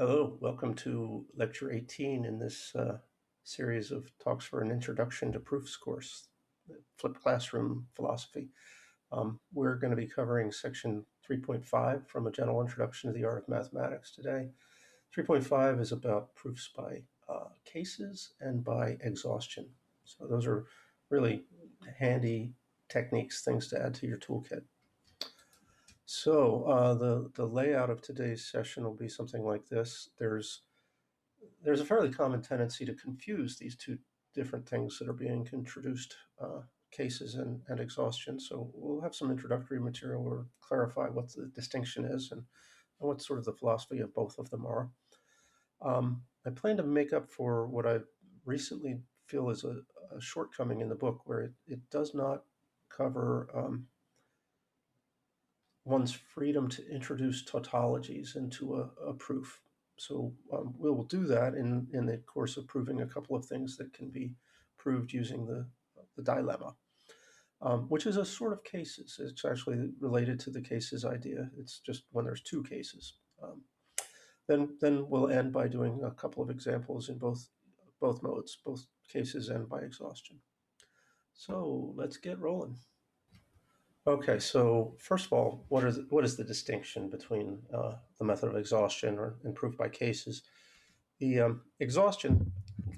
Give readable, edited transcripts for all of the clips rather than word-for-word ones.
Hello, welcome to Lecture 18 in this series of talks for an Introduction to Proofs course, Flipped Classroom Philosophy. We're going to be covering section 3.5 from A General Introduction to the Art of Mathematics today. 3.5 is about proofs by cases and by exhaustion. So those are really handy techniques, things to add to your toolkit. So the layout of today's session will be something like this. There's a fairly common tendency to confuse these two different things that are being introduced, cases and exhaustion. So we'll have some introductory material or clarify what the distinction is and what sort of the philosophy of both of them are. I plan to make up for what I recently feel is a shortcoming in the book where it does not cover one's freedom to introduce tautologies into a proof. So we'll do that in the course of proving a couple of things that can be proved using the dilemma, which is a sort of cases. It's actually related to the cases idea. It's just when there's two cases. Then we'll end by doing a couple of examples in both modes, both cases and by exhaustion. So let's get rolling. Okay, so first of all, what is the distinction between the method of exhaustion and proof by cases? The exhaustion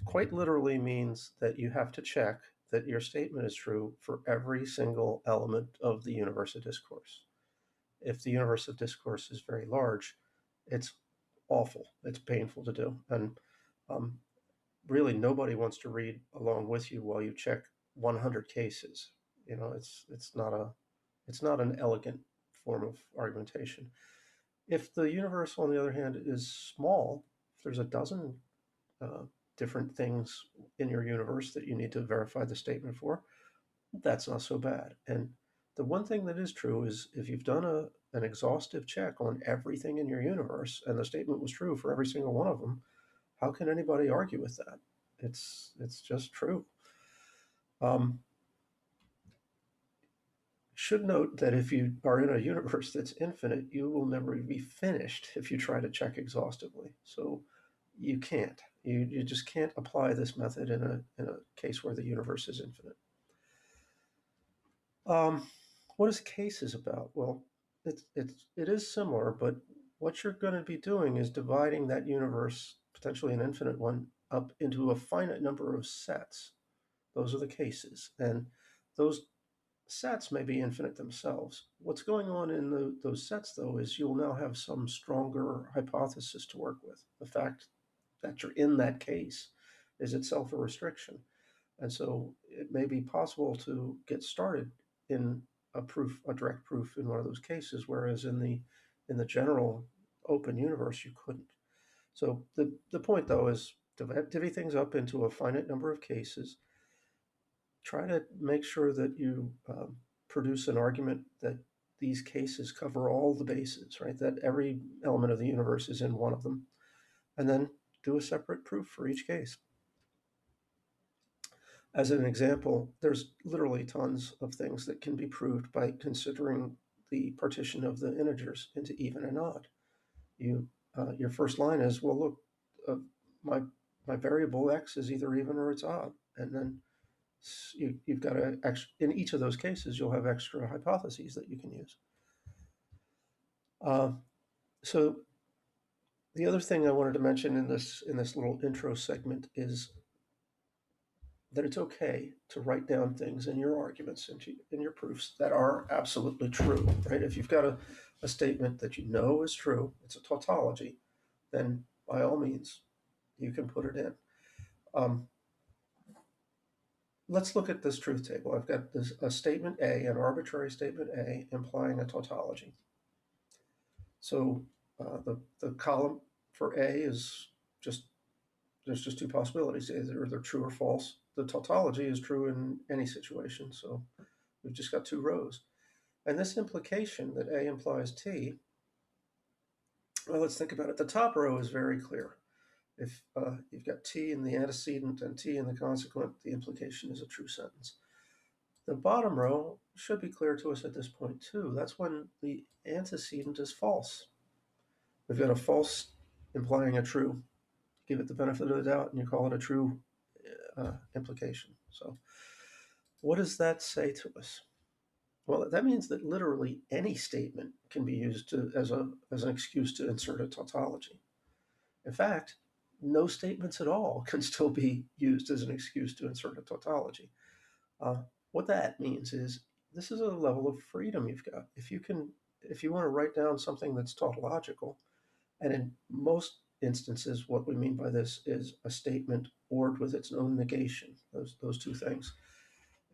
quite literally means that you have to check that your statement is true for every single element of the universe of discourse. If the universe of discourse is very large, it's awful. It's painful to do, and really nobody wants to read along with you while you check 100 cases. You know, it's not an elegant form of argumentation. If the universe, on the other hand, is small, if there's a dozen different things in your universe that you need to verify the statement for, that's not so bad. And the one thing that is true is if you've done an exhaustive check on everything in your universe and the statement was true for every single one of them, how can anybody argue with that? It's just true. Should note that if you are in a universe that's infinite, you will never be finished if you try to check exhaustively. So you can't. You just can't apply this method in a case where the universe is infinite. What is cases about? Well, it is similar, but what you're going to be doing is dividing that universe, potentially an infinite one, up into a finite number of sets. Those are the cases, and those sets may be infinite themselves. What's going on in those sets, though, is you'll now have some stronger hypothesis to work with. The fact that you're in that case is itself a restriction. And so it may be possible to get started in a direct proof in one of those cases, whereas in the general open universe, you couldn't. So the point, though, is divvy things up into a finite number of cases. Try to make sure that you produce an argument that these cases cover all the bases, right? That every element of the universe is in one of them. And then do a separate proof for each case. As an example, there's literally tons of things that can be proved by considering the partition of the integers into even and odd. Your first line is, well, look, my variable x is either even or it's odd. And then you've got in each of those cases, you'll have extra hypotheses that you can use. So the other thing I wanted to mention in this little intro segment is that it's okay to write down things in your arguments, in your proofs that are absolutely true, right? If you've got a statement that you know is true, it's a tautology, then by all means, you can put it in. Let's look at this truth table. I've got a statement A, an arbitrary statement A, implying a tautology. So the column for A is there's just two possibilities. Either they're true or false. The tautology is true in any situation, so we've just got two rows. And this implication that A implies T, well, let's think about it. The top row is very clear. If you've got T in the antecedent and T in the consequent, the implication is a true sentence. The bottom row should be clear to us at this point, too. That's when the antecedent is false. We've got a false implying a true. Give it the benefit of the doubt, and you call it a true implication. So, what does that say to us? Well, that means that literally any statement can be used as an excuse to insert a tautology. In fact, no statements at all can still be used as an excuse to insert a tautology. Uh, what that means is this is a level of freedom you've got. If you want to write down something that's tautological, and in most instances, what we mean by this is a statement ORed with its own negation. Those two things.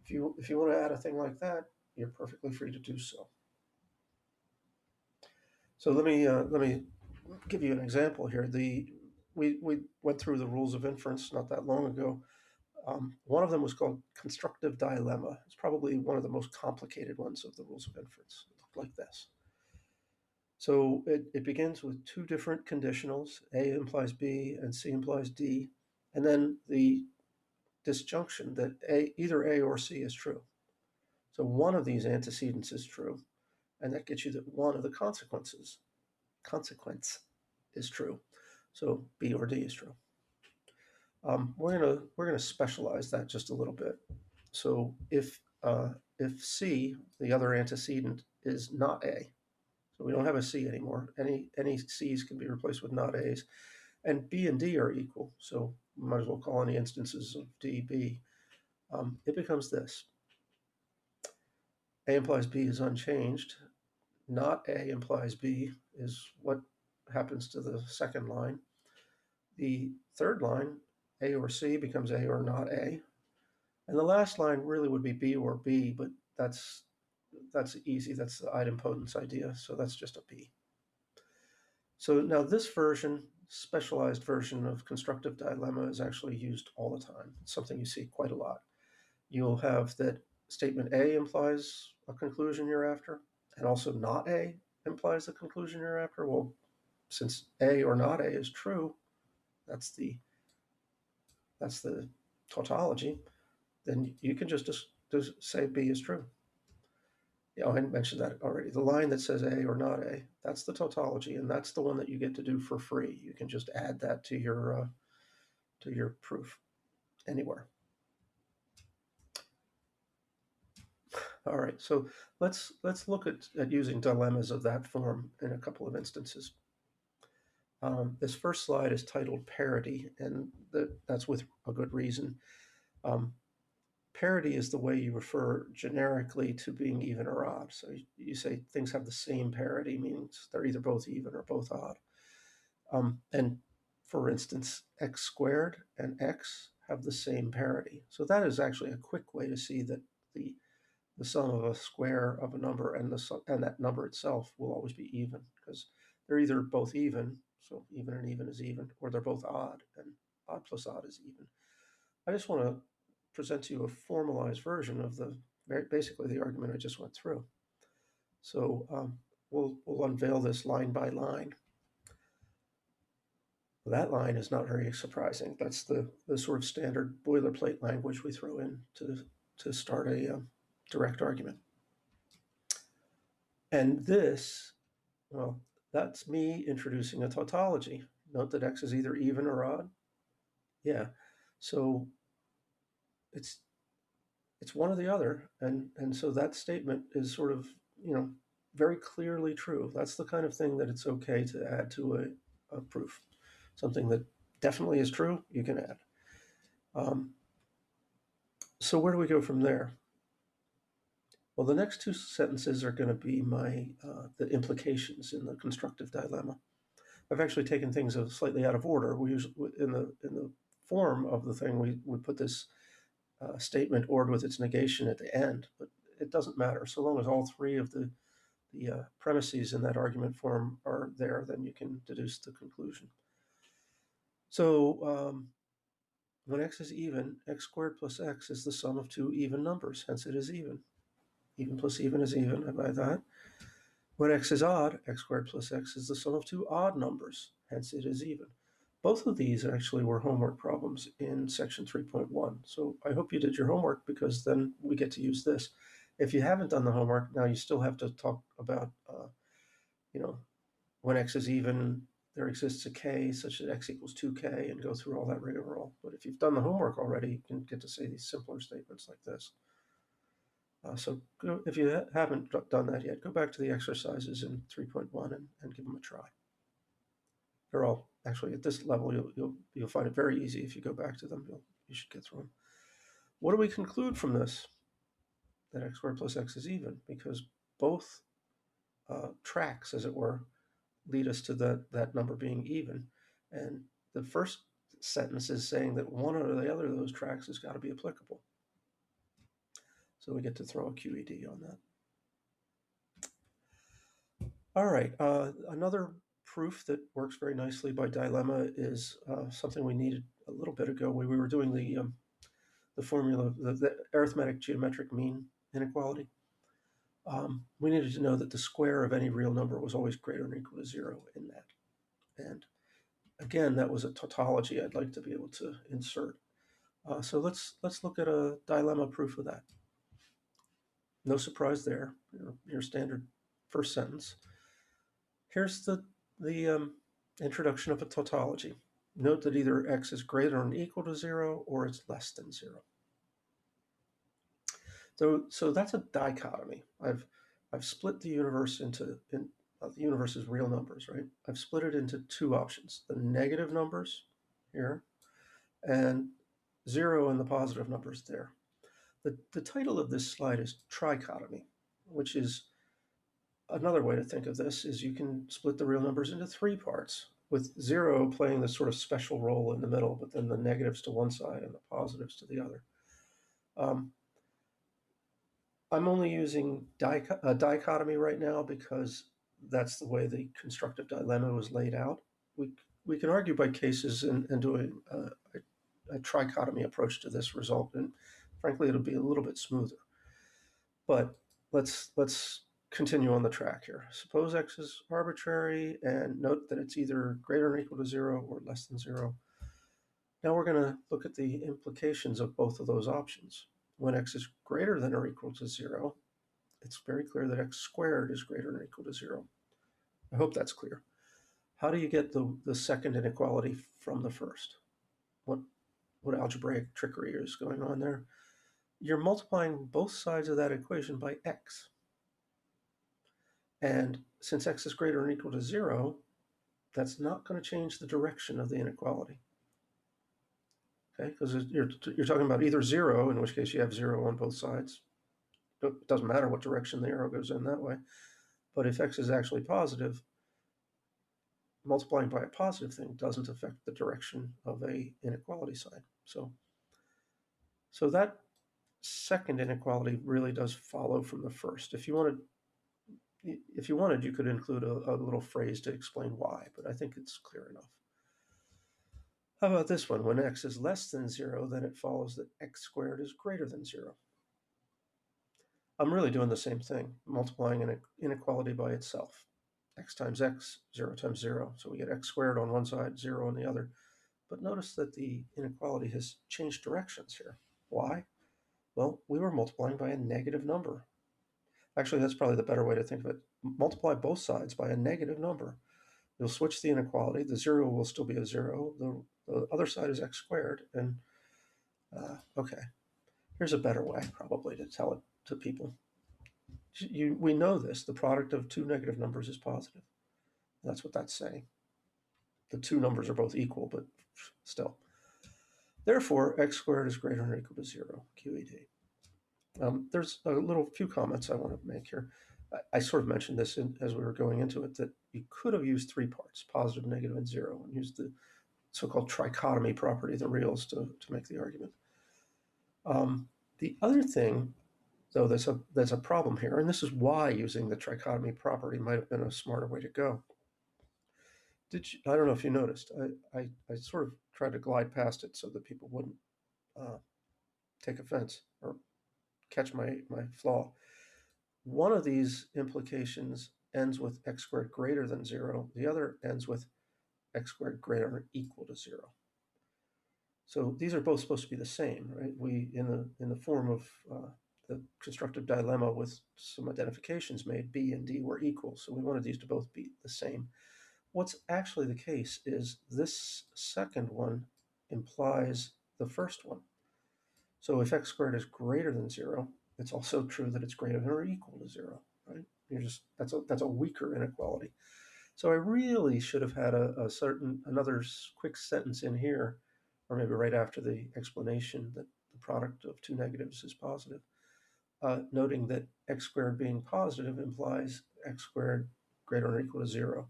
If you want to add a thing like that, you're perfectly free to do so. So let me give you an example here. We went through the rules of inference not that long ago. One of them was called constructive dilemma. It's probably one of the most complicated ones of the rules of inference. It looked like this. So it begins with two different conditionals, A implies B and C implies D, and then the disjunction that either A or C is true. So one of these antecedents is true, and that gets you that one of the consequence is true. So B or D is true. We're gonna specialize that just a little bit. So if C, the other antecedent, is not A, so we don't have a C anymore. Any C's can be replaced with not A's, and B and D are equal. So we might as well call any instances of D B. It becomes this: A implies B is unchanged. Not A implies B is what happens to the second line. The third line, A or C, becomes A or not A. And the last line really would be B or B, but that's easy. That's the idempotence idea. So that's just a B. So now this version, specialized version of constructive dilemma, is actually used all the time. It's something you see quite a lot. You'll have that statement A implies a conclusion you're after, and also not A implies the conclusion you're after. Well, since A or not A is true, that's the tautology, then you can just say B is true. I mentioned that already. The line that says A or not A, that's the tautology, and that's the one that you get to do for free. You can just add that to your proof anywhere. All right, so let's look at using dilemmas of that form in a couple of instances. This first slide is titled parity, and that's with a good reason. Parity is the way you refer generically to being even or odd. So you say things have the same parity, means they're either both even or both odd. And for instance, x squared and x have the same parity. So that is actually a quick way to see that the sum of a square of a number and that number itself will always be even, because they're either both even, so even and even is even, or they're both odd, and odd plus odd is even. I just want to present to you a formalized version of basically the argument I just went through. So we'll unveil this line by line. That line is not very surprising. That's the sort of standard boilerplate language we throw in to start a direct argument. And this, well, that's me introducing a tautology. Note that x is either even or odd. Yeah, so it's one or the other, and so that statement is sort of, very clearly true. That's the kind of thing that it's okay to add to a proof. Something that definitely is true, you can add. So where do we go from there? Well, the next two sentences are going to be the implications in the constructive dilemma. I've actually taken things slightly out of order. We usually, in the form of the thing, we put this statement ORed with its negation at the end, but it doesn't matter. So long as all three of the premises in that argument form are there, then you can deduce the conclusion. So when x is even, x squared plus x is the sum of two even numbers, hence it is even. Even plus even is even, and by that. When x is odd, x squared plus x is the sum of two odd numbers, hence it is even. Both of these actually were homework problems in section 3.1. So I hope you did your homework, because then we get to use this. If you haven't done the homework, now you still have to talk about, when x is even, there exists a k such that x equals 2k and go through all that rigmarole. But if you've done the homework already, you can get to say these simpler statements like this. So if you haven't done that yet, go back to the exercises in 3.1 and give them a try. They're all actually at this level. You'll find it very easy if you go back to them. You should get through them. What do we conclude from this? That x squared plus x is even, because both tracks, as it were, lead us to that number being even. And the first sentence is saying that one or the other of those tracks has got to be applicable. So we get to throw a QED on that. All right, another proof that works very nicely by dilemma is something we needed a little bit ago. We were doing the formula, the arithmetic geometric mean inequality. We needed to know that the square of any real number was always greater than or equal to 0 in that. And again, that was a tautology I'd like to be able to insert. So let's look at a dilemma proof of that. No surprise there, your standard first sentence. Here's the introduction of a tautology. Note that either x is greater than or equal to 0 or it's less than 0. So that's a dichotomy. I've split the universe into the universe is real numbers, right? I've split it into two options: the negative numbers here, and 0 and the positive numbers there. The title of this slide is trichotomy, which is another way to think of this is you can split the real numbers into three parts, with 0 playing this sort of special role in the middle, but then the negatives to one side and the positives to the other. I'm only using a dichotomy right now because that's the way the constructive dilemma was laid out. We can argue by cases and do a trichotomy approach to this result, and frankly, it'll be a little bit smoother. But let's continue on the track here. Suppose x is arbitrary, and note that it's either greater than or equal to 0 or less than 0. Now we're going to look at the implications of both of those options. When x is greater than or equal to 0, it's very clear that x squared is greater than or equal to 0. I hope that's clear. How do you get the second inequality from the first? What algebraic trickery is going on there? You're multiplying both sides of that equation by x. And since x is greater than or equal to 0, that's not going to change the direction of the inequality. Okay, because you're talking about either 0, in which case you have 0 on both sides. It doesn't matter what direction the arrow goes in that way. But if x is actually positive, multiplying by a positive thing doesn't affect the direction of a inequality sign. So that second inequality really does follow from the first. If you wanted, you could include a little phrase to explain why, but I think it's clear enough. How about this one? When x is less than 0, then it follows that x squared is greater than 0. I'm really doing the same thing, multiplying an inequality by itself. X times x, 0 times 0. So we get x squared on one side, 0 on the other. But notice that the inequality has changed directions here. Why? Well, we were multiplying by a negative number. Actually, that's probably the better way to think of it. Multiply both sides by a negative number. You'll switch the inequality. The 0 will still be a 0. The other side is x squared. And okay, here's a better way probably to tell it to people. We know this. The product of two negative numbers is positive. That's what that's saying. The two numbers are both equal, but still. Therefore, x squared is greater than or equal to 0, QED. There's a few comments I want to make here. I sort of mentioned this as we were going into it, that you could have used three parts, positive, negative, and 0, and used the so-called trichotomy property of the reals to make the argument. The other thing, though, there's a problem here, and this is why using the trichotomy property might have been a smarter way to go. I don't know if you noticed, I sort of tried to glide past it so that people wouldn't take offense or catch my flaw. One of these implications ends with x squared greater than 0. The other ends with x squared greater than or equal to 0. So these are both supposed to be the same, right? We in the form of the constructive dilemma with some identifications made, b and d were equal. So we wanted these to both be the same. What's actually the case is this second one implies the first one. So if x squared is greater than 0, it's also true that it's greater than or equal to 0, right? That's a weaker inequality. So I really should have had another quick sentence in here, or maybe right after the explanation that the product of two negatives is positive, noting that x squared being positive implies x squared greater than or equal to 0.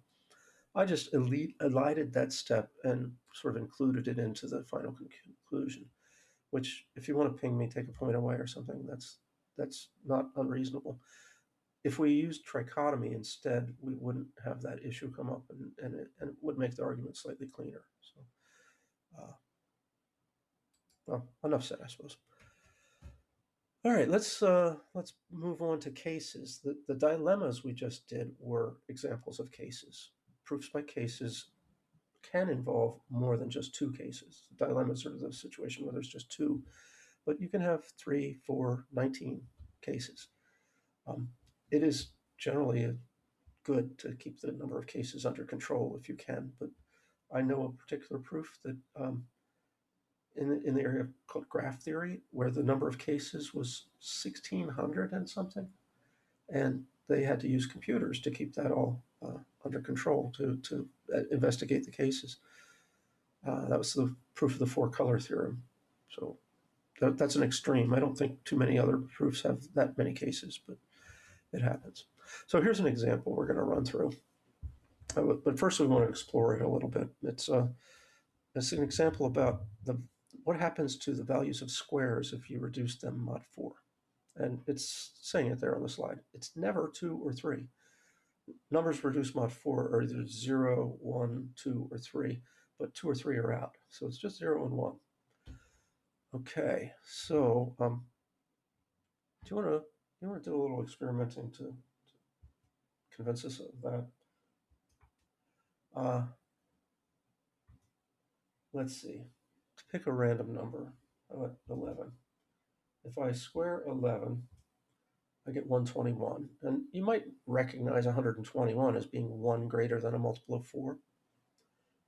I just elided that step and sort of included it into the final conclusion, which, if you want to ping me, take a point away or something, that's not unreasonable. If we used trichotomy instead, we wouldn't have that issue come up, and it would make the argument slightly cleaner. So, well, enough said, I suppose. All right, let's move on to cases. The dilemmas we just did were examples of cases. Proofs by cases can involve more than just two cases. Dilemmas are the situation where there's just two, but you can have 3, 4, 19 cases. It is generally good to keep the number of cases under control if you can, but I know a particular proof that in the area called graph theory, where the number of cases was 1,600 and something, and they had to use computers to keep that all under control to investigate the cases. That was the proof of the four-color theorem. So that's an extreme. I don't think too many other proofs have that many cases, but it happens. So here's an example we're going to run through. But first we want to explore it a little bit. It's an example about what happens to the values of squares if you reduce them mod 4. And it's saying it there on the slide. It's never 2 or 3. Numbers reduced mod 4 are either 0, 1, 2, or 3, but 2 or 3 are out. So it's just 0 and 1. Okay, so do you want to do a little experimenting to convince us of that? Let's see. To pick a random number, how about 11? If I square 11, I get 121. And you might recognize 121 as being 1 greater than a multiple of 4.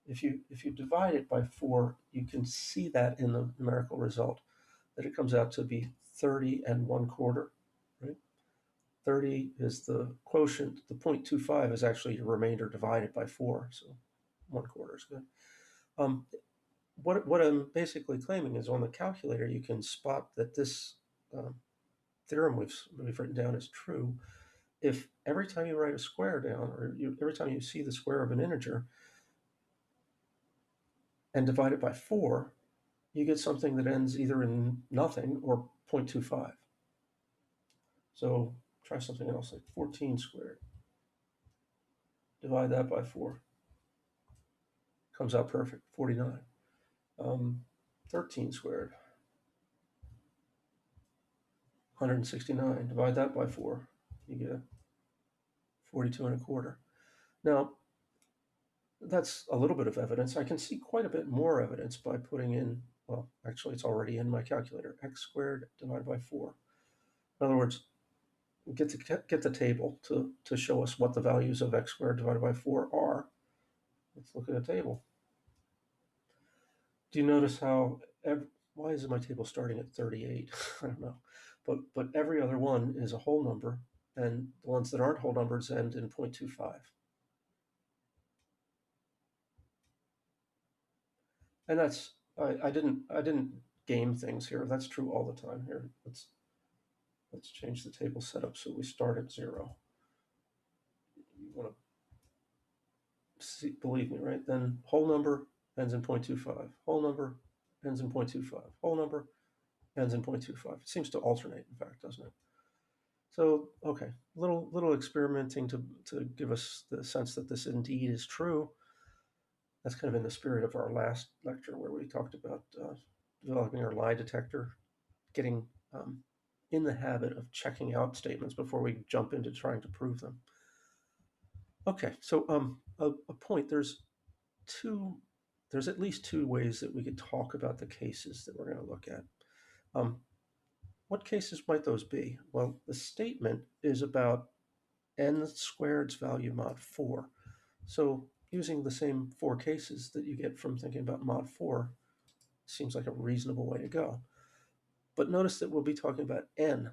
If you divide it by 4, you can see that in the numerical result, that it comes out to be 30 and 1/4, right? 30 is the quotient. The 0.25 is actually your remainder divided by 4, so 1/4 is good. What I'm basically claiming is on the calculator you can spot that this theorem we've written down is true if every time you write a square down, or every time you see the square of an integer and divide it by 4, you get something that ends either in nothing or 0.25. So try something else, like 14 squared. Divide that by 4. Comes out perfect, 49. 13 squared. 169. Divide that by 4. You get 42 1/4. Now, that's a little bit of evidence. I can see quite a bit more evidence by putting in, well, actually it's already in my calculator, x squared divided by 4. In other words, get the table to show us what the values of x squared divided by 4 are. Let's look at a table. Do you notice how, why is my table starting at 38? I don't know. But every other one is a whole number, and the ones that aren't whole numbers end in 0.25. And that's, I didn't game things here. That's true all the time here. Let's change the table setup so we start at 0. You want to see, believe me, right? Then whole number ends in 0.25. Whole number ends in 0.25. Whole number ends in 0.25. It seems to alternate, in fact, doesn't it? So, okay, little experimenting to give us the sense that this indeed is true. That's kind of in the spirit of our last lecture where we talked about developing our lie detector, getting in the habit of checking out statements before we jump into trying to prove them. Okay, so a point, there's at least two ways that we could talk about the cases that we're going to look at. What cases might those be? Well, the statement is about n squared's value mod 4. So using the same four cases that you get from thinking about mod 4 seems like a reasonable way to go. But notice that we'll be talking about n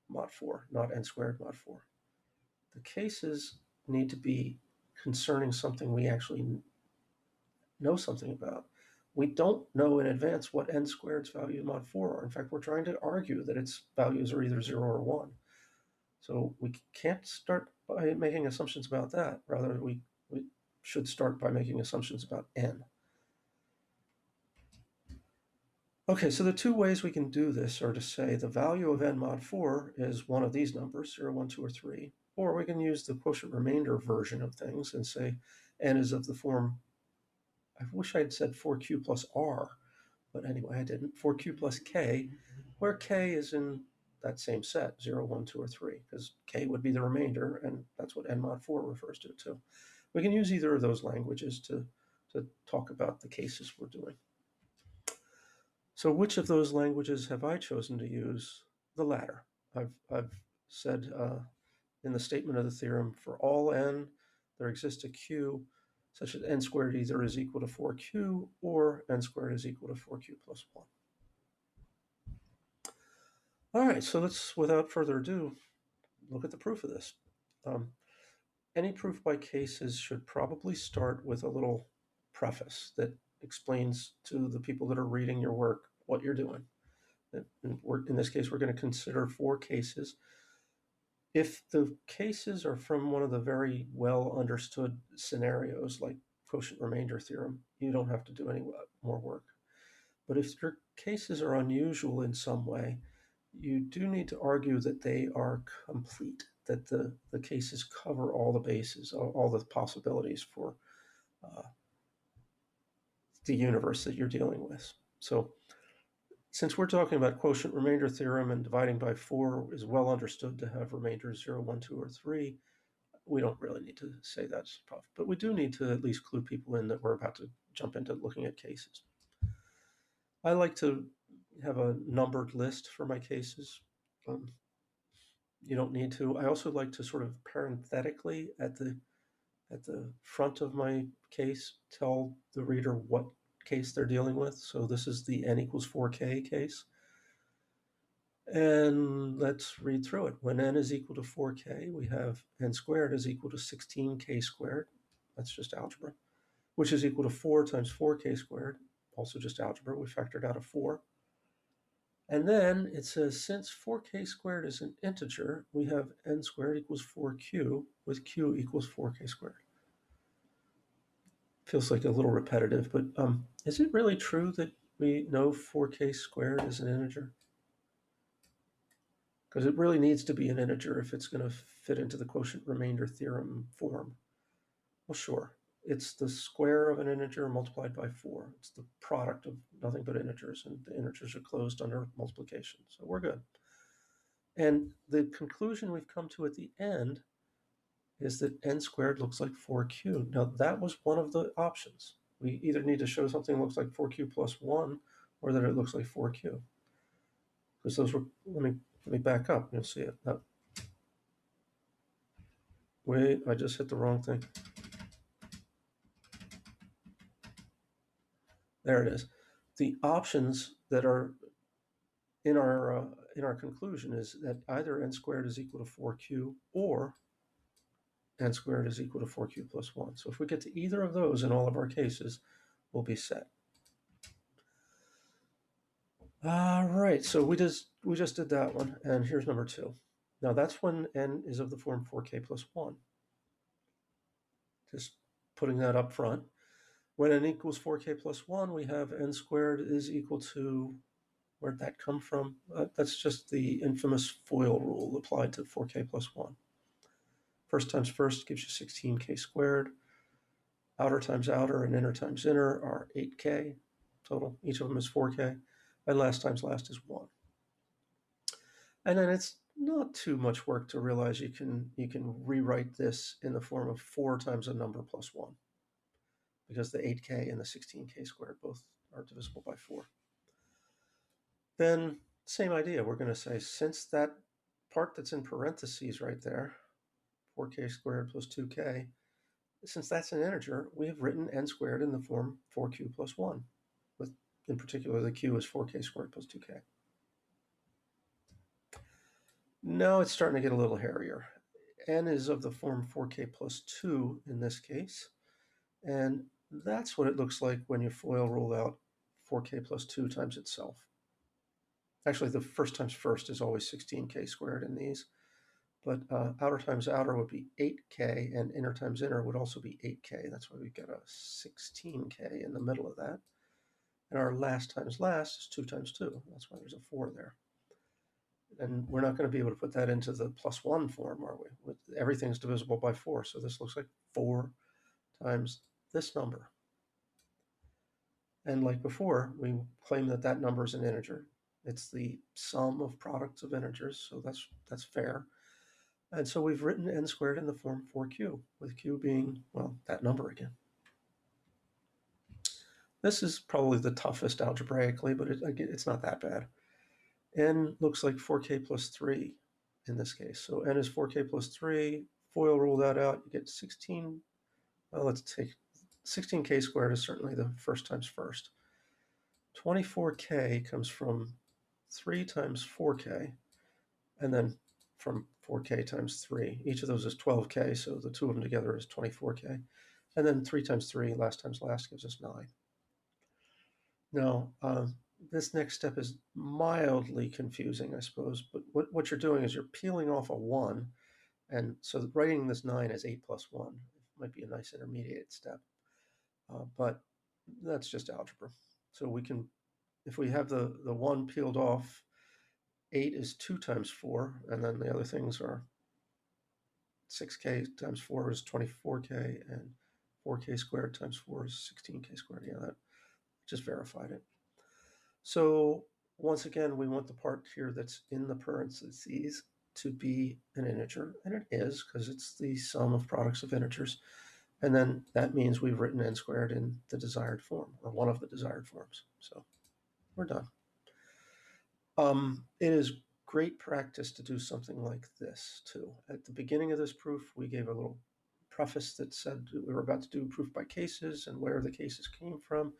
mod 4, not n squared mod 4. The cases need to be concerning something we actually know something about. We don't know in advance what n squared's value mod 4 are. In fact, we're trying to argue that its values are either 0 or 1. So we can't start by making assumptions about that. Rather, we should start by making assumptions about n. Okay, so the two ways we can do this are to say the value of n mod 4 is one of these numbers, 0, 1, 2, or 3, or we can use the quotient remainder version of things and say n is of the form, I wish I had said 4q plus r, but anyway, I didn't, 4q plus k, where k is in that same set, 0, 1, 2, or 3, because k would be the remainder, and that's what n mod 4 refers to too. We can use either of those languages to talk about the cases we're doing. So which of those languages have I chosen to use? The latter. I've said in the statement of the theorem, for all n, there exists a q such that n squared either is equal to 4q or n squared is equal to 4q plus 1. All right, so let's, without further ado, look at the proof of this. Any proof by cases should probably start with a little preface that explains to the people that are reading your work what you're doing. In this case, we're going to consider 4 cases. If the cases are from one of the very well understood scenarios, like quotient remainder theorem, you don't have to do any more work. But if your cases are unusual in some way, you do need to argue that they are complete, that the cases cover all the bases, all the possibilities for the universe that you're dealing with. So since we're talking about quotient remainder theorem and dividing by 4 is well understood to have remainders 0, 1, 2, or 3, we don't really need to say that's tough. But we do need to at least clue people in that we're about to jump into looking at cases. I like to have a numbered list for my cases. You don't need to. I also like to sort of parenthetically at the front of my case tell the reader what case they're dealing with. So this is the n equals 4k case. And let's read through it. When n is equal to 4k, we have n squared is equal to 16k squared. That's just algebra, which is equal to 4 times 4k squared, also just algebra. We factored out a 4. And then it says, since 4k squared is an integer, we have n squared equals 4q with q equals 4k squared. Feels like a little repetitive, but is it really true that we know 4k squared is an integer? Because it really needs to be an integer if it's going to fit into the quotient remainder theorem form. Well, sure. It's the square of an integer multiplied by 4. It's the product of nothing but integers, and the integers are closed under multiplication. So we're good. And the conclusion we've come to at the end is that n squared looks like 4q. Now, that was one of the options. We either need to show something looks like 4q plus 1 or that it looks like 4q. Because those were, let me back up. You'll see it. No. Wait, I just hit the wrong thing. There it is. The options that are in our conclusion is that either n squared is equal to 4q or n squared is equal to 4q plus 1. So if we get to either of those in all of our cases, we'll be set. All right, so we just did that one, and here's number 2. Now that's when n is of the form 4k plus 1. Just putting that up front. When n equals 4k plus 1, we have n squared is equal to, where'd that come from? That's just the infamous FOIL rule applied to 4k plus 1. First times first gives you 16k squared. Outer times outer and inner times inner are 8k total. Each of them is 4k. And last times last is 1. And then it's not too much work to realize you can rewrite this in the form of 4 times a number plus 1. Because the 8k and the 16k squared both are divisible by 4. Then same idea. We're going to say, since that part that's in parentheses right there, 4k squared plus 2k, Since that's an integer, we have written n squared in the form 4q plus 1, with, in particular, the q is 4k squared plus 2k. Now it's starting to get a little hairier. N is of the form 4k plus 2 in this case, and that's what it looks like when you FOIL rule out 4k plus 2 times itself. Actually, the first times first is always 16k squared in these, but outer times outer would be 8k, and inner times inner would also be 8k. That's why we get a 16k in the middle of that. And our last times last is 2 times 2. That's why there's a 4 there. And we're not going to be able to put that into the plus 1 form, are we? Everything's divisible by 4, so this looks like 4 times this number. And like before, we claim that that number is an integer. It's the sum of products of integers, so that's fair. And so we've written n squared in the form 4q, with q being, well, that number again. This is probably the toughest algebraically, but it's not that bad. N looks like 4k plus 3 in this case. So n is 4k plus 3. FOIL rule that out. You get 16. Well, let's take 16k squared is certainly the first times first. 24k comes from 3 times 4k, and then from 4k times 3. Each of those is 12k, so the two of them together is 24k. And then 3 times 3, last times last, gives us 9. Now, this next step is mildly confusing, I suppose, but what you're doing is you're peeling off a 1, and so writing this 9 as 8 plus 1 might be a nice intermediate step, but that's just algebra. So we can, if we have the 1 peeled off, 8 is 2 times 4, and then the other things are 6k times 4 is 24k, and 4k squared times 4 is 16k squared. Yeah, that just verified it. So once again, we want the part here that's in the parentheses to be an integer, and it is, because it's the sum of products of integers. And then that means we've written n squared in the desired form, or one of the desired forms. So we're done. It is great practice to do something like this too. At the beginning of this proof, we gave a little preface that said we were about to do proof by cases and where the cases came from.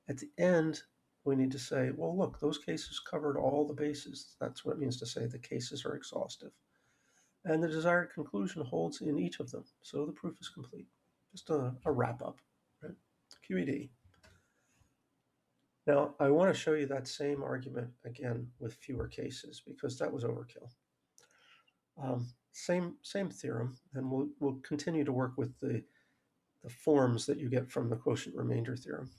At the end, we need to say, well, look, those cases covered all the bases. That's what it means to say the cases are exhaustive. And the desired conclusion holds in each of them. So the proof is complete. Just a wrap up, right? QED. Now, I want to show you that same argument again with fewer cases, because that was overkill. Same theorem, and we'll continue to work with the forms that you get from the quotient remainder theorem.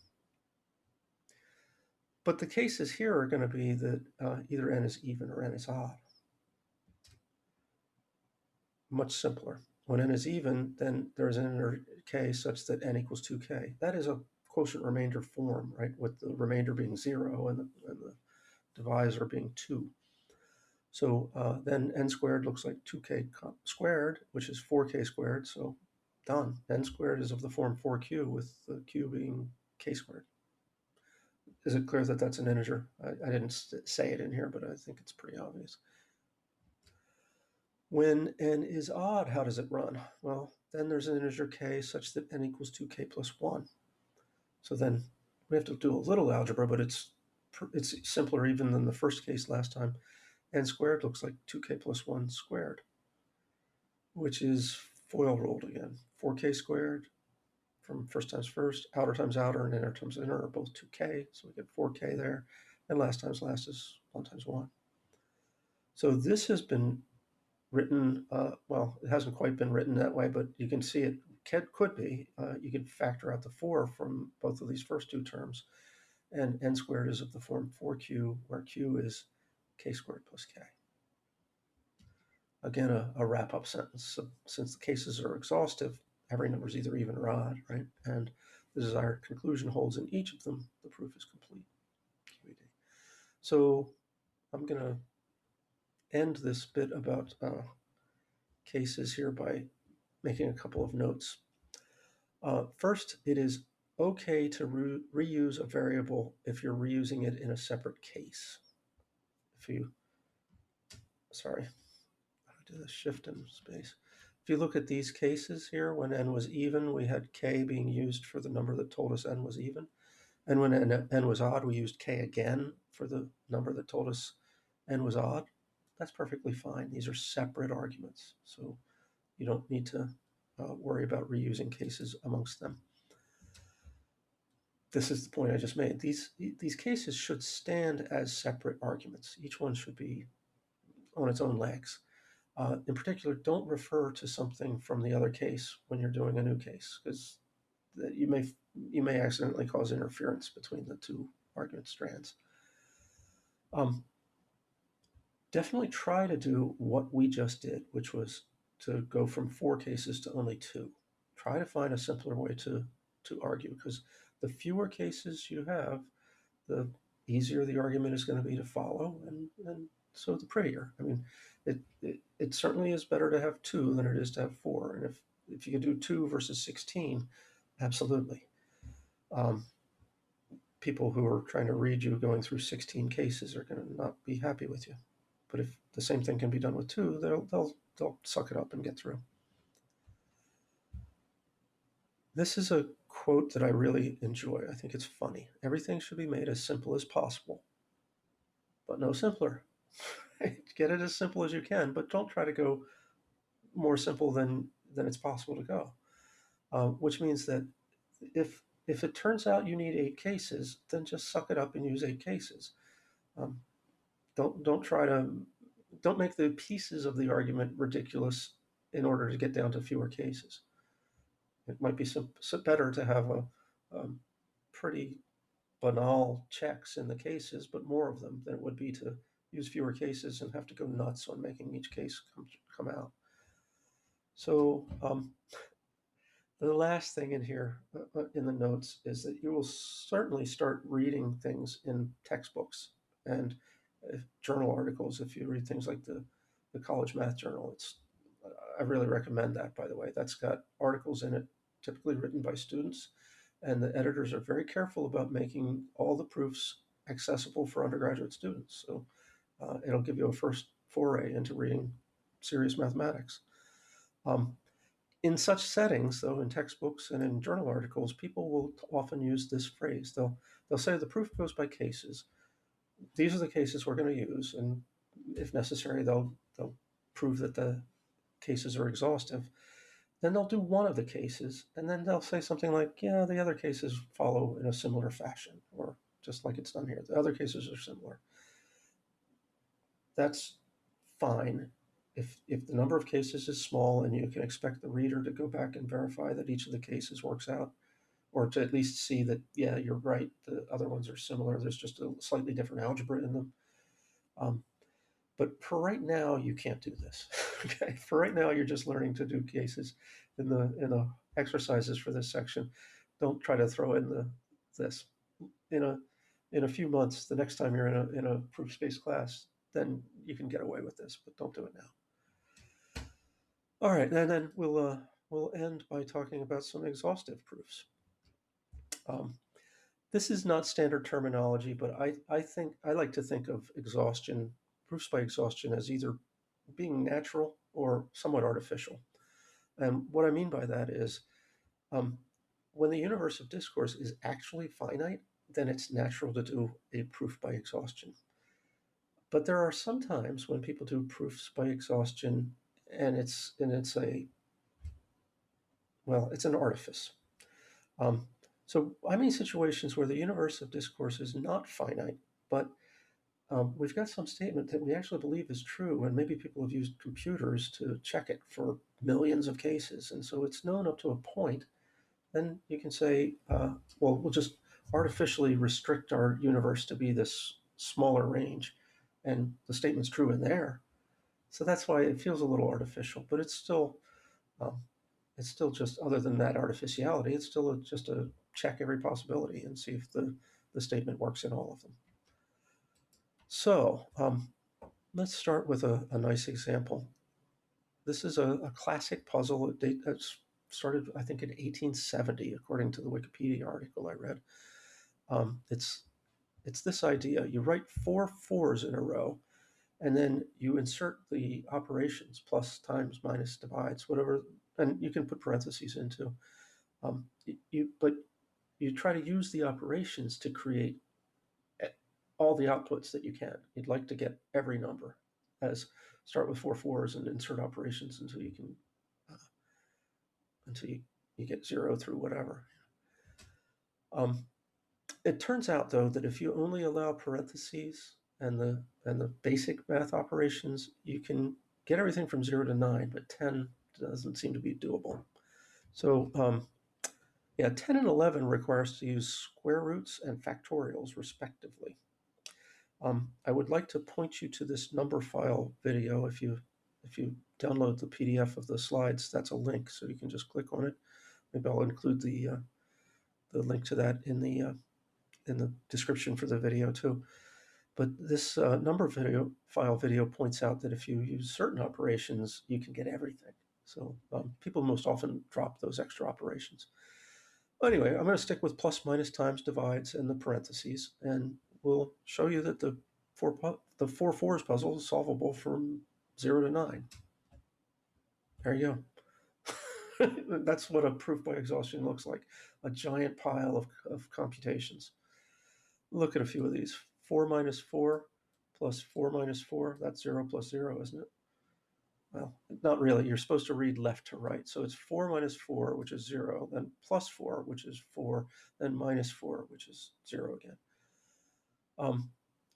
But the cases here are going to be that either n is even or n is odd. Much simpler. When n is even, then there is an inner k such that n equals 2k. That is a quotient remainder form, right, with the remainder being 0 and the divisor being 2. So then n squared looks like 2k squared, which is 4k squared, so done. N squared is of the form 4q, with the q being k squared. Is it clear that that's an integer? I didn't say it in here, but I think it's pretty obvious. When n is odd, how does it run? Well, then there's an integer k such that n equals 2k plus 1. So then we have to do a little algebra, but it's simpler even than the first case last time. N squared looks like 2k plus 1 squared, which is FOIL ruled again. 4k squared from first times first, outer times outer, and inner times inner are both 2k, so we get 4k there. And last times last is 1 times 1. So this has been written, well, it hasn't quite been written that way, but you can see it could be. You could factor out the 4 from both of these first two terms, and n squared is of the form 4q, where q is k squared plus k. Again, a wrap-up sentence. So since the cases are exhaustive, every number is either even or odd, right? And the desired conclusion holds in each of them. The proof is complete. QED. So I'm going to end this bit about cases here by making a couple of notes. First, it is okay to reuse a variable if you're reusing it in a separate case. If you, sorry, I do the shift in space. If you look at these cases here, when n was even, we had k being used for the number that told us n was even. And when n was odd, we used k again for the number that told us n was odd. That's perfectly fine. These are separate arguments, so you don't need to worry about reusing cases amongst them. This is the point I just made. These cases should stand as separate arguments. Each one should be on its own legs. In particular, don't refer to something from the other case when you're doing a new case, because you may accidentally cause interference between the two argument strands. Definitely try to do what we just did, which was to go from 4 cases to only 2. Try to find a simpler way to argue, because the fewer cases you have, the easier the argument is going to be to follow, and so the prettier. I mean, it certainly is better to have 2 than it is to have 4. And if you can do 2 versus 16, absolutely. People who are trying to read you going through 16 cases are going to not be happy with you. But if the same thing can be done with 2, they'll suck it up and get through. This is a quote that I really enjoy. I think it's funny. Everything should be made as simple as possible, but no simpler. Get it as simple as you can, but don't try to go more simple than it's possible to go. Which means that if it turns out you need 8 cases, then just suck it up and use 8 cases. Don't make the pieces of the argument ridiculous in order to get down to fewer cases. It might be better to have a pretty banal checks in the cases, but more of them than it would be to use fewer cases and have to go nuts on making each case come out. So the last thing in here in the notes is that you will certainly start reading things in textbooks and journal articles. If you read things like the College Math Journal, I really recommend that, by the way. That's got articles in it typically written by students, and the editors are very careful about making all the proofs accessible for undergraduate students. So it'll give you a first foray into reading serious mathematics. In such settings, though, in textbooks and in journal articles, people will often use this phrase. They'll say the proof goes by cases. These are the cases we're going to use, and if necessary, they'll prove that the cases are exhaustive. Then they'll do one of the cases, and then they'll say something like, yeah, the other cases follow in a similar fashion, or just like it's done here. The other cases are similar. That's fine if the number of cases is small and you can expect the reader to go back and verify that each of the cases works out, or to at least see that, yeah, you're right, the other ones are similar, there's just a slightly different algebra in them. But for right now, you can't do this. Okay, for right now, you're just learning to do cases in the exercises for this section. Don't try to throw in this in a few months. The next time you're in a proof space class, then you can get away with this, but don't do it now. All right, and then we'll end by talking about some exhaustive proofs. This is not standard terminology, but I like to think of exhaustion, proofs by exhaustion, as either being natural or somewhat artificial. And what I mean by that is, when the universe of discourse is actually finite, then it's natural to do a proof by exhaustion. But there are some times when people do proofs by exhaustion, and it's an artifice. So I mean situations where the universe of discourse is not finite, but we've got some statement that we actually believe is true, and maybe people have used computers to check it for millions of cases, and so it's known up to a point. Then you can say, well, we'll just artificially restrict our universe to be this smaller range, and the statement's true in there. So that's why it feels a little artificial, but it's still just, other than that artificiality, it's still just a check every possibility and see if the statement works in all of them. So let's start with a nice example. This is a classic puzzle. It started, I think, in 1870, according to the Wikipedia article I read. It's this idea. You write 4 4s in a row, and then you insert the operations, plus, times, minus, divides, whatever, and you can put parentheses into. But you try to use the operations to create all the outputs that you can. You'd like to get every number, as start with 4 4s and insert operations until you can until you get 0 through whatever. It turns out, though, that if you only allow parentheses and the basic math operations, you can get everything from 0 to 9, but 10 doesn't seem to be doable. So yeah, 10 and 11 requires to use square roots and factorials respectively. I would like to point you to this number file video. If you download the PDF of the slides, that's a link, so you can just click on it. Maybe I'll include the link to that in the description for the video too. But this number file video points out that if you use certain operations, you can get everything. So people most often drop those extra operations. Anyway, I'm going to stick with plus, minus, times, divides, and the parentheses, and we'll show you that the 4 4s puzzle is solvable from 0 to 9. There you go. That's what a proof by exhaustion looks like, a giant pile of computations. Look at a few of these. 4 minus 4 plus 4 minus 4, that's 0 plus 0, isn't it? Well, not really. You're supposed to read left to right. So it's 4 minus 4, which is 0, then plus 4, which is 4, then minus 4, which is 0 again.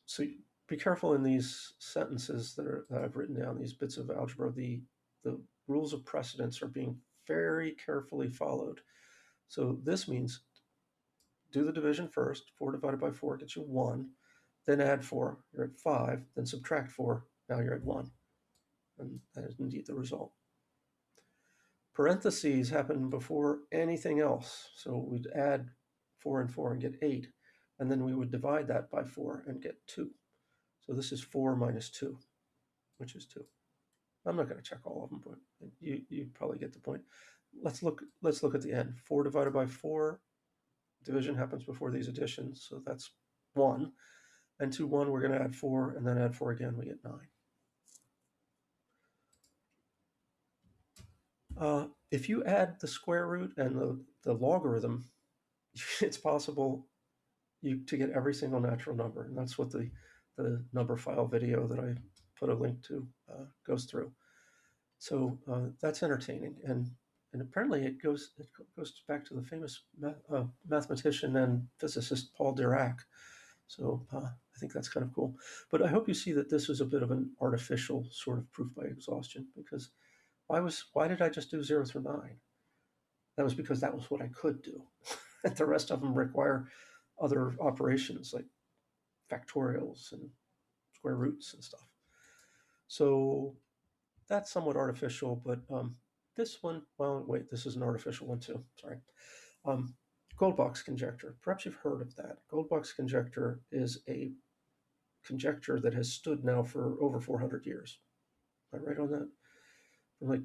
So be careful in these sentences that I've written down, these bits of algebra. The rules of precedence are being very carefully followed. So this means do the division first. 4 divided by 4 gets you 1. Then add 4, you're at 5. Then subtract 4, now you're at 1. And that is indeed the result. Parentheses happen before anything else. So we'd add 4 and 4 and get 8. And then we would divide that by 4 and get 2. So this is 4 minus 2, which is 2. I'm not going to check all of them, but you probably get the point. Let's look at the end. 4 divided by 4, division happens before these additions, so that's 1. And to 1, we're going to add 4, and then add 4 again, we get 9. If you add the square root and the logarithm, it's possible to get every single natural number, and that's what the number file video that I put a link to goes through. So that's entertaining, and apparently it goes back to the famous mathematician and physicist Paul Dirac. So I think that's kind of cool. But I hope you see that this was a bit of an artificial sort of proof by exhaustion, because why did I just do 0 through 9? That was because that was what I could do. The rest of them require other operations like factorials and square roots and stuff. So that's somewhat artificial, but this one, well, wait, this is an artificial one too, sorry. Goldbach's conjecture, perhaps you've heard of that. Goldbach's conjecture is a conjecture that has stood now for over 400 years. Am I right on that? For like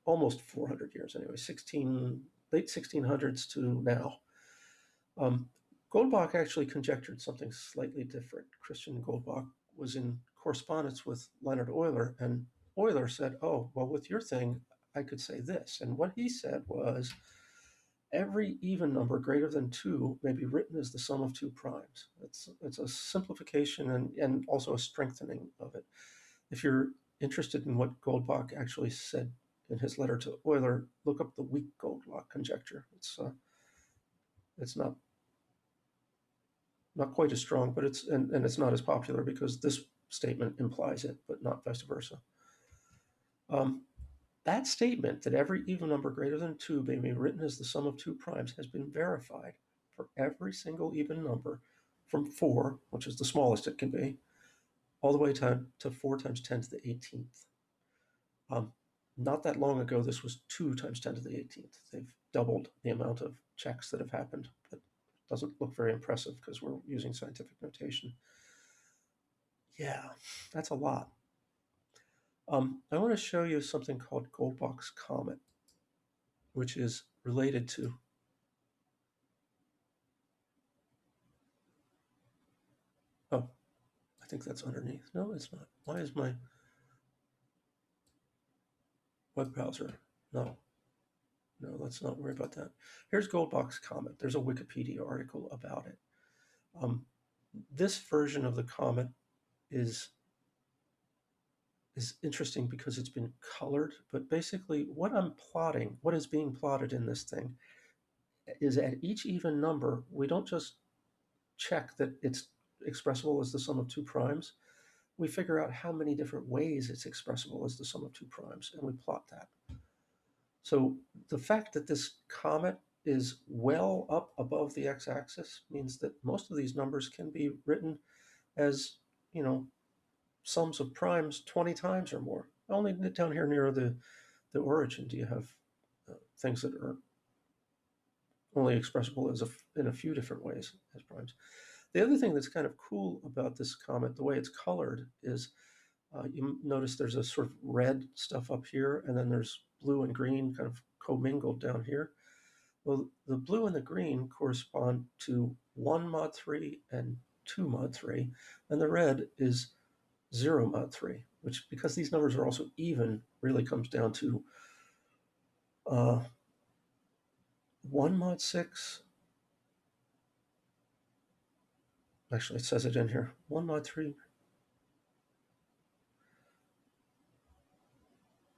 almost 400 years anyway, late 1600s to now. Goldbach actually conjectured something slightly different. Christian Goldbach was in correspondence with Leonhard Euler, and Euler said, oh, well, with your thing, I could say this. And what he said was, every even number greater than 2 may be written as the sum of 2 primes. It's a simplification and also a strengthening of it. If you're interested in what Goldbach actually said in his letter to Euler, look up the weak Goldbach conjecture. It's not quite as strong, but it's not as popular because this statement implies it, but not vice versa. That statement, that every even number greater than 2 may be written as the sum of 2 primes, has been verified for every single even number from 4, which is the smallest it can be, all the way to 4 times 10 to the 18th. Not that long ago, this was 2 times 10 to the 18th. They've doubled the amount of checks that have happened, but it doesn't look very impressive because we're using scientific notation. Yeah, that's a lot. I want to show you something called Goldbach's comet, which is related to think that's underneath. No, it's not. Why is my web browser? No, let's not worry about that. Here's Goldbach's comet. There's a Wikipedia article about it. This version of the comet is interesting because it's been colored, but basically what is being plotted in this thing is at each even number, we don't just check that it's expressible as the sum of two primes. We figure out how many different ways it's expressible as the sum of two primes, and we plot that. So the fact that this comet is well up above the x-axis means that most of these numbers can be written as, sums of primes 20 times or more. Only down here near the origin do you have things that are only expressible in a few different ways as primes. The other thing that's kind of cool about this comet, the way it's colored, is you notice there's a sort of red stuff up here, and then there's blue and green kind of commingled down here. Well, the blue and the green correspond to 1 mod 3 and 2 mod 3, and the red is 0 mod 3, which, because these numbers are also even, really comes down to 1 mod 6. Actually, it says it in here. 1 mod 3.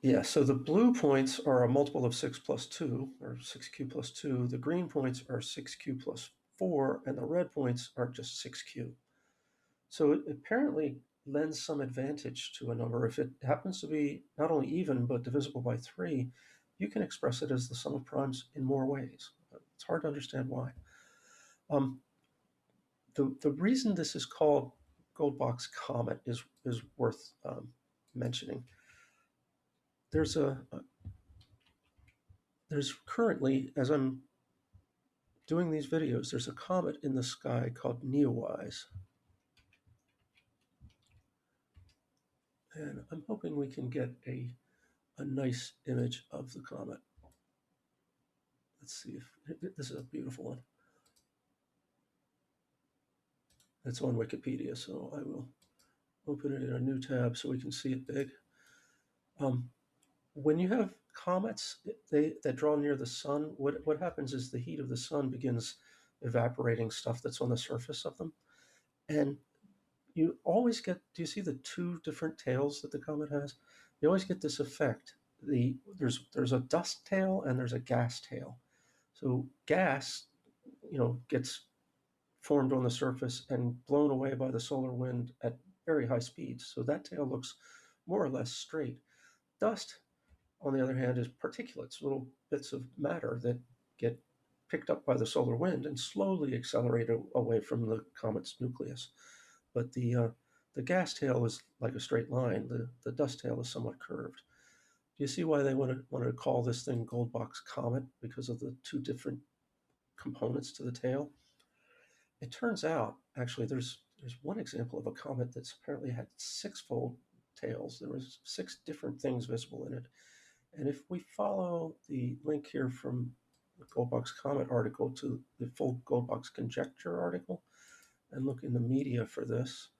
Yeah, so the blue points are a multiple of 6 plus 2, or 6q plus 2. The green points are 6q plus 4, and the red points are just 6q. So it apparently lends some advantage to a number. If it happens to be not only even, but divisible by 3, you can express it as the sum of primes in more ways. It's hard to understand why. The reason this is called Goldbach's comet is worth mentioning. There's currently, as I'm doing these videos, there's a comet in the sky called Neowise. And I'm hoping we can get a nice image of the comet. Let's see if this is a beautiful one. It's on Wikipedia, so I will open it in a new tab so we can see it big. When you have comets that draw near the sun, what happens is the heat of the sun begins evaporating stuff that's on the surface of them. And you always get, do you see the two different tails that the comet has? You always get this effect. There's a dust tail and there's a gas tail. So gas, gets formed on the surface and blown away by the solar wind at very high speeds. So that tail looks more or less straight. Dust, on the other hand, is particulates, little bits of matter that get picked up by the solar wind and slowly accelerate away from the comet's nucleus. But the gas tail is like a straight line. The dust tail is somewhat curved. Do you see why they wanted to call this thing Goldbach's comet? Because of the two different components to the tail. It turns out, actually, there's one example of a comet that's apparently had 6-fold tails. There was 6 different things visible in it. And if we follow the link here from the Goldbach's comet article to the full Goldbach's conjecture article and look in the media for this,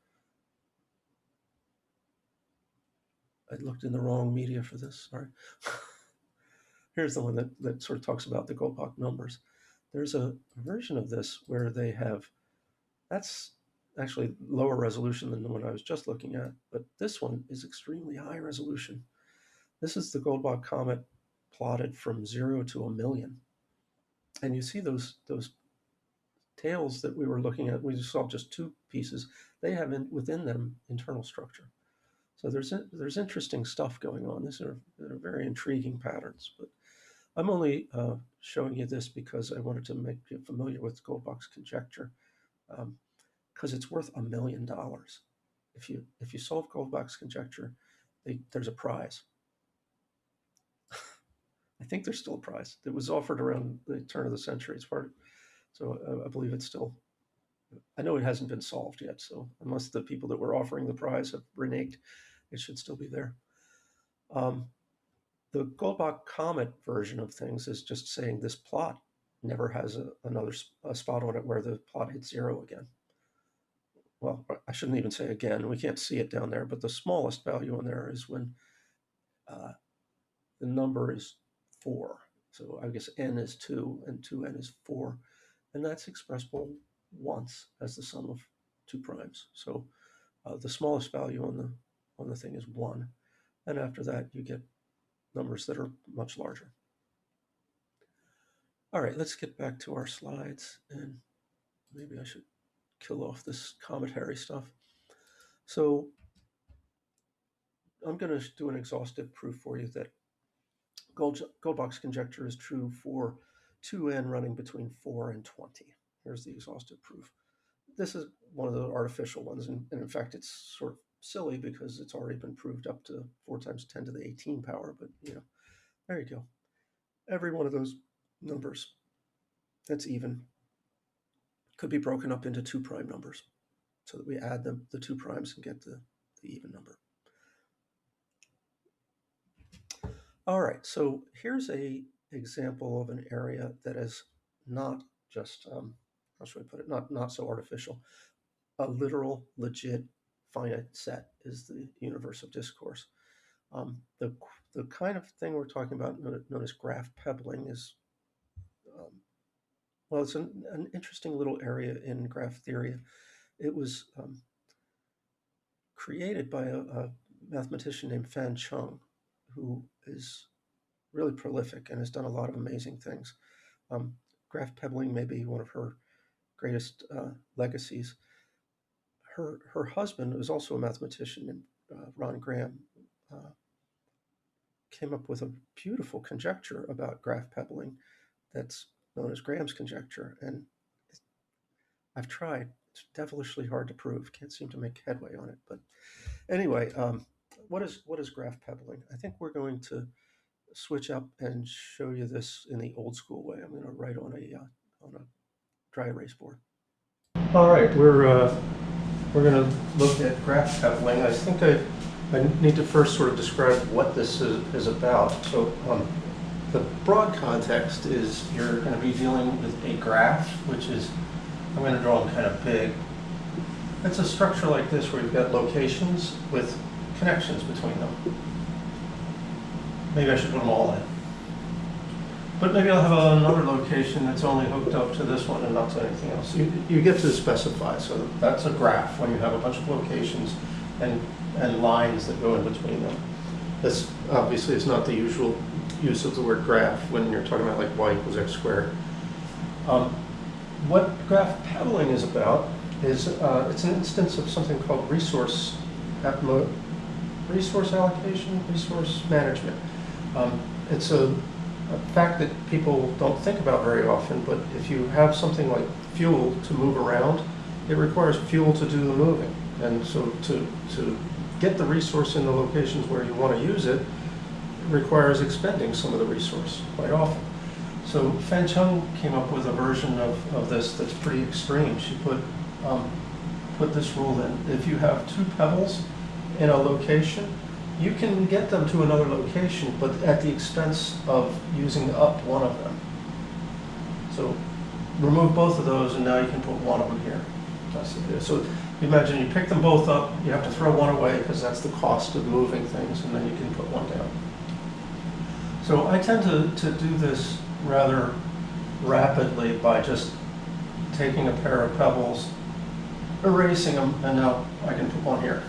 I looked in the wrong media for this, sorry. Here's the one that sort of talks about the Goldbach numbers. There's a version of this where they have, that's actually lower resolution than the one I was just looking at, but this one is extremely high resolution. This is the Goldbach comet plotted from 0 to 1,000,000. And you see those tails that we were looking at, we saw just 2 pieces. They have within them internal structure. So there's interesting stuff going on. These are very intriguing patterns. But I'm only showing you this because I wanted to make you familiar with Goldbach's conjecture, because it's worth $1 million. If you solve Goldbach's conjecture, there's a prize. I think there's still a prize. It was offered around the turn of the century. So I believe it's still. I know it hasn't been solved yet. So unless the people that were offering the prize have reneged, it should still be there. The Goldbach comet version of things is just saying this plot never has another spot on it where the plot hits 0 again. well, I shouldn't even say again, we can't see it down there, but the smallest value in there is when the number is 4. So I guess n is 2 and 2n is 4. And that's expressible once as the sum of 2 primes. So the smallest value on the thing is 1. And after that, you get numbers that are much larger. All right, let's get back to our slides. And maybe I should kill off this commentary stuff. So I'm going to do an exhaustive proof for you that Goldbach's conjecture is true for 2n running between 4 and 20. Here's the exhaustive proof. This is one of the artificial ones, and in fact, it's sort of silly because it's already been proved up to 4 times 10 to the 18 power, but there you go. Every one of those numbers that's even could be broken up into 2 prime numbers so that we add the 2 primes and get the even number. All right, so here's a example of an area that is not just, how should I put it, not so artificial. A literal, legit, finite set is the universe of discourse. The kind of thing we're talking about, known as graph pebbling, is, well, it's an interesting little area in graph theory. It was created by a mathematician named Fan Chung, who is really prolific and has done a lot of amazing things. Graph pebbling may be one of her greatest legacies. Her husband, who was also a mathematician, named Ron Graham, came up with a beautiful conjecture about graph pebbling that's known as Graham's conjecture. And I've tried. It's devilishly hard to prove. Can't seem to make headway on it. But anyway, what is graph pebbling? I think we're going to switch up and show you this in the old school way. I'm going to write on a dry erase board. All right, we're going to look at graph pebbling. I think I need to first sort of describe what this is about. So the broad context is you're going to be dealing with a graph, which is, I'm going to draw them kind of big. It's a structure like this where you've got locations with connections between them. Maybe I should put them all in. But maybe I'll have another location that's only hooked up to this one and not to anything else. You get to specify. So that's a graph when you have a bunch of locations and lines that go in between them. This obviously is not the usual use of the word graph when you're talking about like y equals x squared. What graph pebbling is about is it's an instance of something called resource allocation, resource management. It's a fact that people don't think about very often, but if you have something like fuel to move around, it requires fuel to do the moving. And so to get the resource in the locations where you want to use it, it requires expending some of the resource quite often. So Fan Chung came up with a version of this that's pretty extreme. She put this rule in. If you have 2 pebbles in a location, you can get them to another location, but at the expense of using up one of them. So remove both of those, and now you can put one of them here. So imagine you pick them both up, you have to throw one away because that's the cost of moving things, and then you can put one down. So I tend to do this rather rapidly by just taking a pair of pebbles, erasing them, and now I can put one here.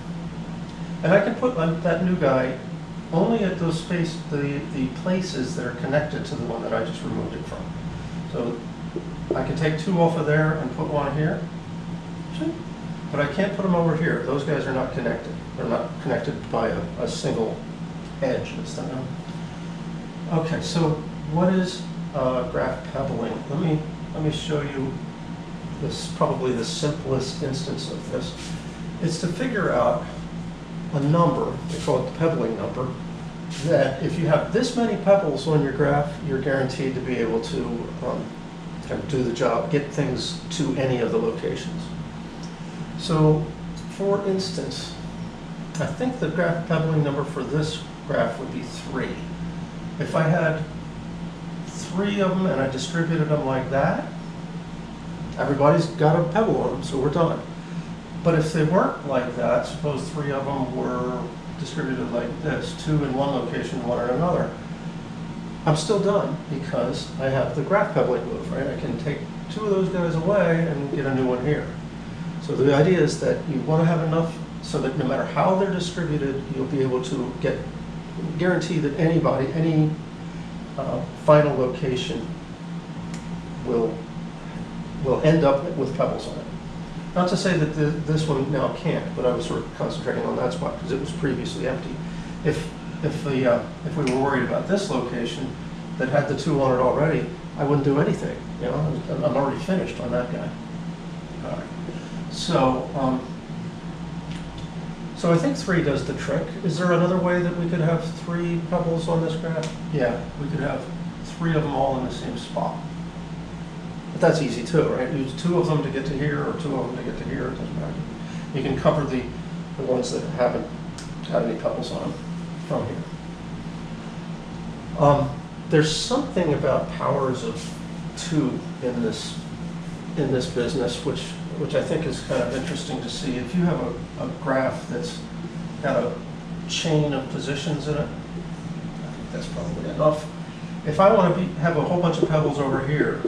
And I can put that new guy only at those the places that are connected to the one that I just removed it from. So I can take 2 off of there and put 1 here, but I can't put them over here. Those guys are not connected. They're not connected by a single edge. Okay, so what is graph pebbling? Let me show you this, probably the simplest instance of this. It's to figure out a number, they call it the pebbling number, that if you have this many pebbles on your graph, you're guaranteed to be able to kind of do the job, get things to any of the locations. So, for instance, I think the graph pebbling number for this graph would be 3. If I had 3 of them and I distributed them like that, everybody's got a pebble on them, so we're done. But if they weren't like that, suppose 3 of them were distributed like this, 2 in one location, 1 in another, I'm still done because I have the graph pebbling move, right? I can take 2 of those guys away and get a new one here. So the idea is that you want to have enough so that no matter how they're distributed, you'll be able to guarantee that anybody, any final location will end up with pebbles on it. Not to say that this one now can't, but I was sort of concentrating on that spot because it was previously empty. If we were worried about this location that had the 2 on it already, I wouldn't do anything. You know, I'm already finished on that guy. All right. So so I think 3 does the trick. Is there another way that we could have 3 pebbles on this graph? Yeah, we could have 3 of them all in the same spot. But that's easy too, right? Use 2 of them to get to here or 2 of them to get to here, it doesn't matter. You can cover the ones that haven't got any pebbles on them from here. There's something about powers of 2 in this business, which I think is kind of interesting to see. If you have a graph that's got a chain of positions in it, I think that's probably enough. If I want to have a whole bunch of pebbles over here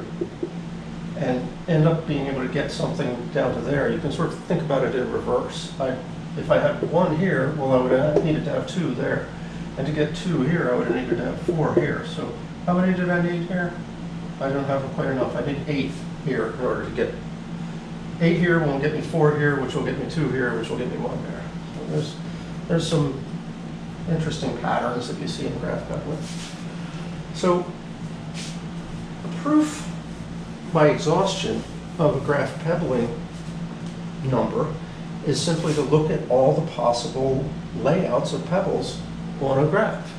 and end up being able to get something down to there, you can sort of think about it in reverse. If I had 1 here, well, I would have needed to have 2 there. And to get 2 here, I would have needed to have 4 here. So how many did I need here? I don't have quite enough. I need 8 here in order to get 8 here will get me 4 here, which will get me 2 here, which will get me 1 there. So there's some interesting patterns that you see in graph pebbling. So a proof by exhaustion of a graph pebbling number is simply to look at all the possible layouts of pebbles on a graph.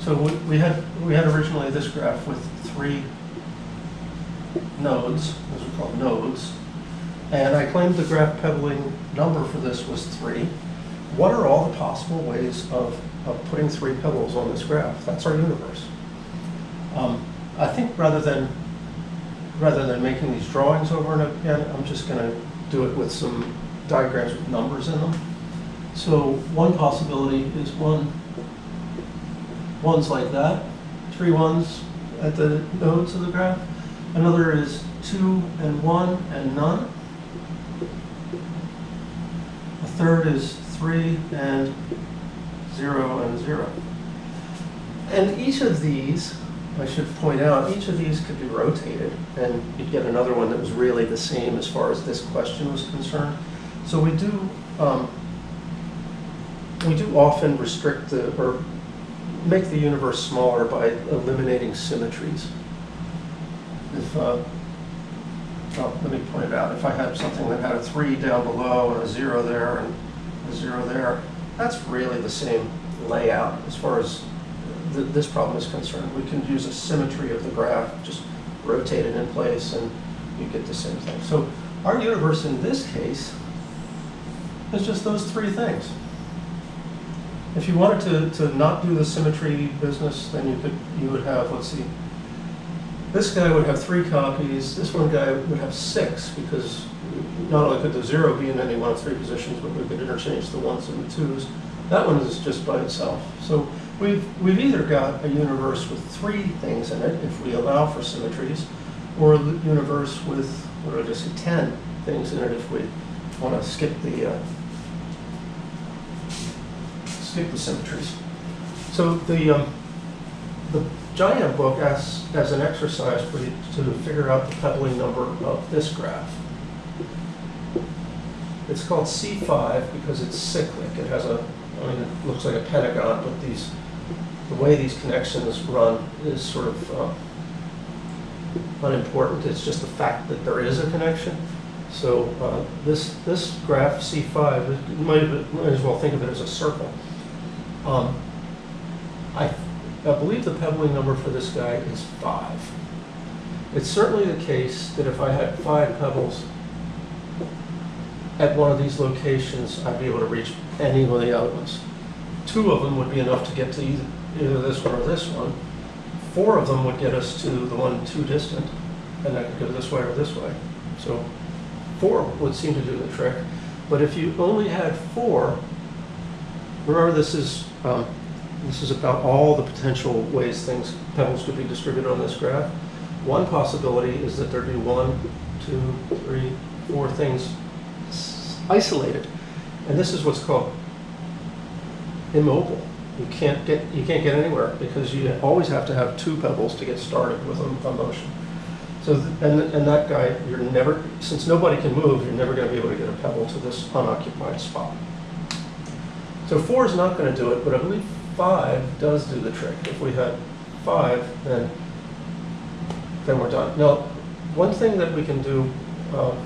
So we had originally this graph with 3 nodes, those are called nodes, and I claimed the graph pebbling number for this was 3. What are all the possible ways of putting 3 pebbles on this graph? That's our universe. I think rather than making these drawings over and again, I'm just going to do it with some diagrams with numbers in them. So one possibility is ones like that, 3 ones at the nodes of the graph. Another is 2 and 1 and none. A third is 3 and 0 and 0. And each of these, I should point out, each of these could be rotated, and you'd get another one that was really the same as far as this question was concerned. So we do often restrict or make the universe smaller by eliminating symmetries. Let me point it out. If I had something that had a 3 down below and a 0 there and a 0 there, that's really the same layout as far as this problem is concerned. We can use a symmetry of the graph, just rotate it in place, and you get the same thing. So our universe in this case is just those 3 things. If you wanted to not do the symmetry business, then you would have, let's see, this guy would have 3 copies, this one guy would have 6, because not only could the 0 be in any one of 3 positions, but we could interchange the 1s and the 2s. That one is just by itself. So we've either got a universe with 3 things in it, if we allow for symmetries, or a universe with, what did I just say, 10 things in it if we want to skip the symmetries. So the Giant book asks as an exercise for you to figure out the pebbling number of this graph. It's called C5 because it's cyclic. It has it looks like a pentagon, but the way these connections run is sort of unimportant. It's just the fact that there is a connection. So this graph C5, you might as well think of it as a circle. I believe the pebbling number for this guy is 5. It's certainly the case that if I had 5 pebbles at one of these locations, I'd be able to reach any of the other ones. 2 of them would be enough to get to either this one or this one. 4 of them would get us to the one too distant, and I could go this way or this way. So 4 would seem to do the trick. But if you only had 4, remember this is about all the potential ways pebbles could be distributed on this graph. One possibility is that there'd be 1, 2, 3, 4 things isolated. And this is what's called immobile. You can't get anywhere because you always have to have 2 pebbles to get started with a motion. So, and that guy, since nobody can move, you're never going to be able to get a pebble to this unoccupied spot. So 4 is not going to do it, but I believe 5 does do the trick. If we had 5, then we're done. Now, one thing that we can do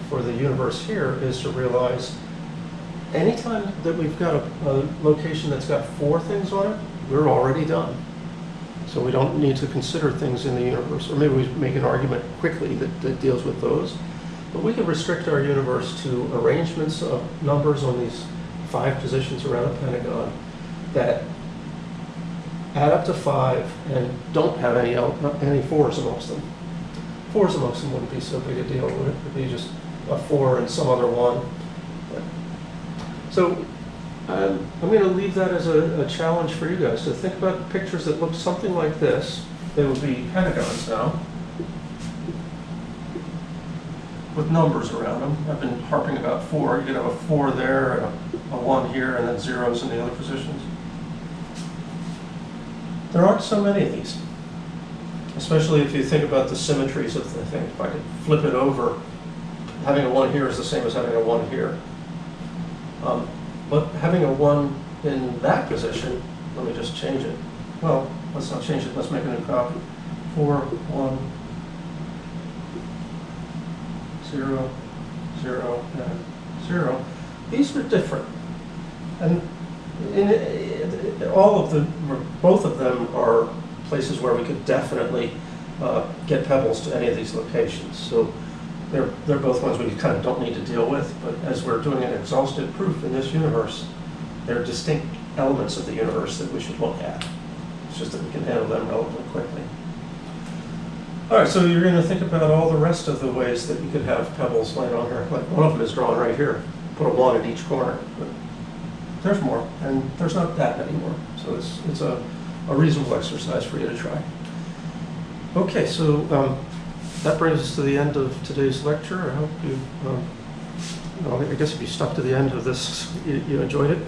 for the universe here is to realize anytime that we've got a location that's got 4 things on it, we're already done. So we don't need to consider things in the universe. Or maybe we make an argument quickly that deals with those. But we can restrict our universe to arrangements of numbers on these 5 positions around a pentagon that add up to 5 and don't have any 4s amongst them. 4s amongst them wouldn't be so big a deal, would it? It would be just a 4 and some other 1. So I'm going to leave that as a challenge for you guys to think about pictures that look something like this. They would be pentagons now, with numbers around them. I've been harping about 4. You could have a 4 there, and a 1 here, and then zeros in the other positions. There aren't so many of these, especially if you think about the symmetries of the thing. If I could flip it over, having a 1 here is the same as having a 1 here. But having a 1 in that position, let me just change it. Well, let's not change it, let's make a new copy. 4, 1, 0, 0, and 0. These are different. And both of them are places where we could definitely get pebbles to any of these locations. So they're both ones we kind of don't need to deal with, but as we're doing an exhaustive proof in this universe, they're distinct elements of the universe that we should look at. It's just that we can handle them relatively quickly. All right, so you're going to think about all the rest of the ways that you could have pebbles laying on here. Like one of them is drawn right here. Put a 1 in each corner. But there's more, and there's not that many more. So it's a reasonable exercise for you to try. Okay, so that brings us to the end of today's lecture. I hope you, I guess if you stuck to the end of this, you enjoyed it.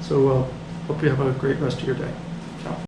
So hope you have a great rest of your day.